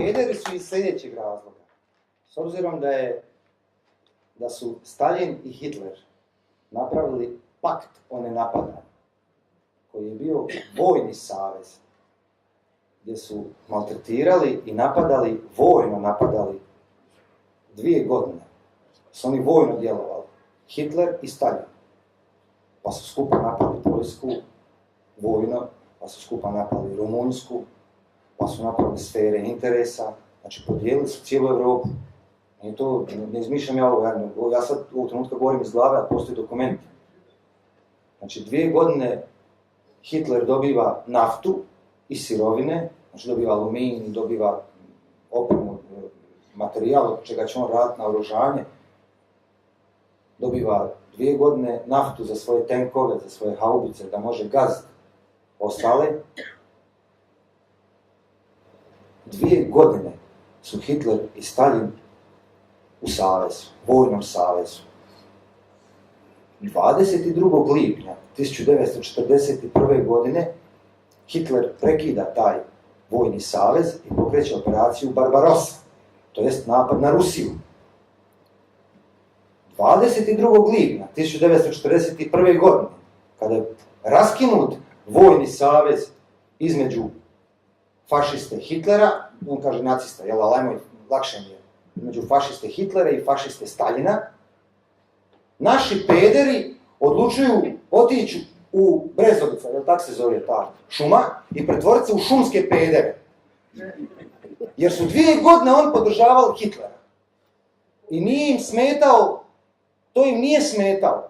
pederi su iz sljedećeg razloga. S obzirom da su Stalin i Hitler napravili pakt o nenapadanju, koji je bio vojni savez, gdje su maltretirali i napadali, vojno napadali 2 godine. Su oni vojno djelovali, Hitler i Stalin. Pa su skupa napali Poljsku, vojno, pa su skupa napali Rumunjsku, pa su napravili sfere interesa, znači podijelili su cijelu Europu. I to ne izmišljam ja ovo, ja sad u trenutku govorim iz glave, a postoji dokumenti. Znači 2 godine Hitler dobiva naftu i sirovine, znači dobiva aluminij, dobiva opremu, materijal od čega će on raditi na oružanje, dobiva 2 godine naftu za svoje tenkove, za svoje haubice, da može gaziti ostale. 2 godine su Hitler i Stalin u savezu, vojnom savezu. 22. lipnja 1941. godine Hitler prekida taj vojni savez i pokreće operaciju Barbarossa, to jest napad na Rusiju. 22. lipnja 1941. godine, kada je raskinut vojni savez između fašiste Hitlera, on kaže nacista, jel, ali ajmo, lakše mi je, između fašiste Hitlera i fašiste Staljina, naši pederi odlučuju otići u Brezovica, jel tak se zove ta šuma, i pretvoriti se u šumske pedere. Jer su 2 godine on podržavali Hitlera. I nije im smetao, to im nije smetao.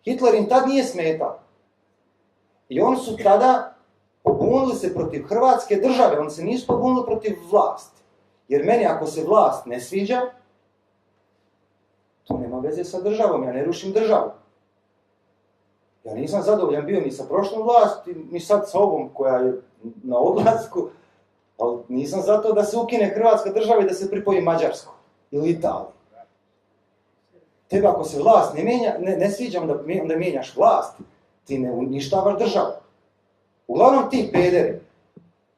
Hitler im tad nije smetao. I oni su tada pobunili se protiv Hrvatske države, oni se nisu pobunili protiv vlasti. Jer meni ako se vlast ne sviđa, to nema veze sa državom, ja ne rušim državu. Ja nisam zadovoljan bio ni sa prošlom vlasti, ni sad sa ovom koja je na odlasku, ali nisam zato da se ukine Hrvatska država i da se pripoji Mađarskoj ili Italiji. Tebe ako se vlast ne sviđa, onda mijenjaš vlast, ti ne uništavaš državu. Uglavnom ti pederi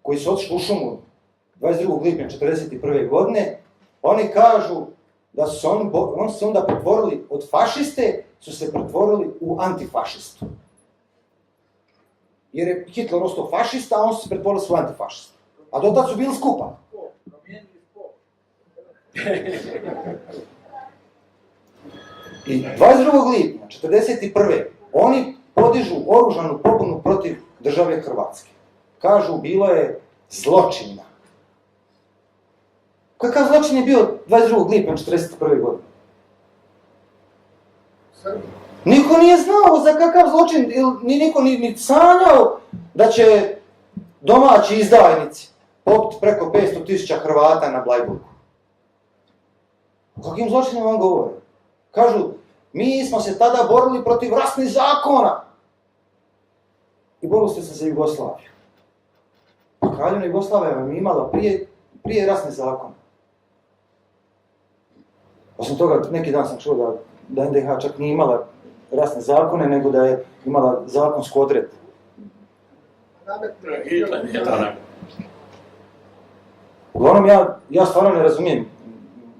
koji su otišli u šumu 22. lipnja 1941. godine, oni kažu da su se onda pretvorili od fašiste, su se pretvorili u antifašistu. Jer je Hitler ostao fašista, a on su se pretvorili u antifašistu. A do tad su bili skupa. I 22. lipnja 1941. oni podižu oružanu pobunu protiv države Hrvatske. Kažu, bilo je zločina. Kakav zločin je bio 22. lipnja 1941. godine? Niko nije znao za kakav zločin, niko ni sanjao da će domaći izdajnici popiti preko 500.000 Hrvata na Blajburgu. O kakvim zločinima on govori? Kažu, mi smo se tada borili protiv rasnih zakona. I borili ste se za Jugoslaviju. Kraljevina Jugoslavija vam je imala prije rasne zakone. Osim toga, neki dan sam čuo da NDH čak nije imala rasne zakone, nego da je imala zakonsku odredbu. Uglavnom, ja stvarno ne razumijem.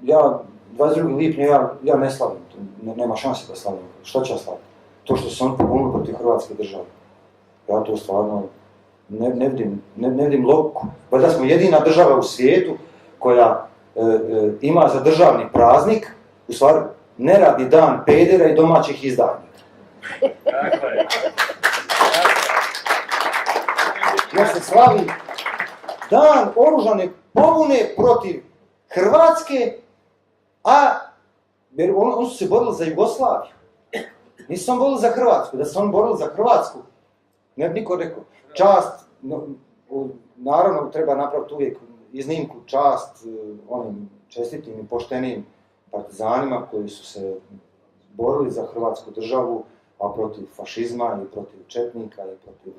Ja 22. lipnja ja ne slavim. Nema šanse da slavim. Što će ja slaviti? To što se on pobunili protiv Hrvatske države. Ja to stvarno ne vidim logiku. Valjda smo jedina država u svijetu koja ima za državni praznik, u stvari, neradni dan pedera i domaćih izdajnika. Jer se slavi dan oružane pobune protiv Hrvatske, a oni su se borili za Jugoslaviju. Nisu se borili za Hrvatsku. Da se oni borili za Hrvatsku, ne bi niko rekao. Čast, naravno treba napraviti uvijek iznimku, čast onim čestitim i poštenim partizanima koji su se borili za Hrvatsku državu, a protiv fašizma i protiv četnika i protiv